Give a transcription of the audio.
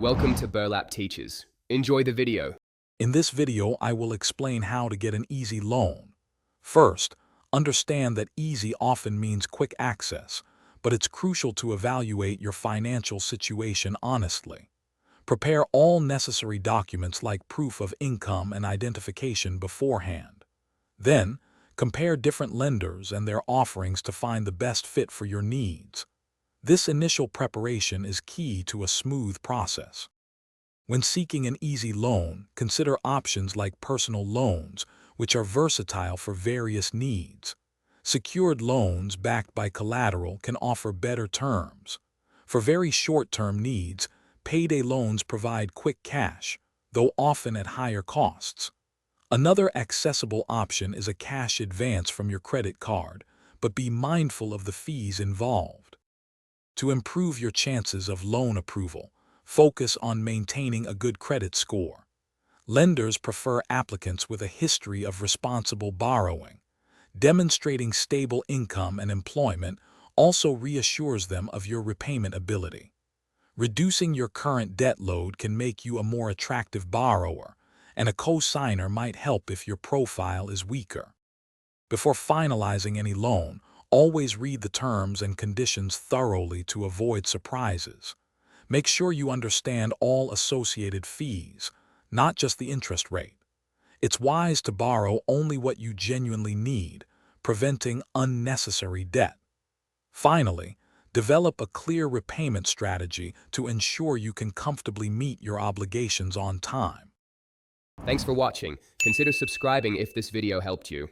Welcome to Burlap Teachers. Enjoy the video. In this video, I will explain how to get an easy loan. First, understand that easy often means quick access, but it's crucial to evaluate your financial situation honestly. Prepare all necessary documents like proof of income and identification beforehand. Then, compare different lenders and their offerings to find the best fit for your needs. This initial preparation is key to a smooth process. When seeking an easy loan, consider options like personal loans, which are versatile for various needs. Secured loans backed by collateral can offer better terms. For very short-term needs, payday loans provide quick cash, though often at higher costs. Another accessible option is a cash advance from your credit card, but be mindful of the fees involved. To improve your chances of loan approval, focus on maintaining a good credit score. Lenders prefer applicants with a history of responsible borrowing. Demonstrating stable income and employment also reassures them of your repayment ability. Reducing your current debt load can make you a more attractive borrower, and a co-signer might help if your profile is weaker. Before finalizing any loan, always read the terms and conditions thoroughly to avoid surprises. Make sure you understand all associated fees, not just the interest rate. It's wise to borrow only what you genuinely need, preventing unnecessary debt. Finally, develop a clear repayment strategy to ensure you can comfortably meet your obligations on time. Thanks for watching. Consider subscribing if this video helped you.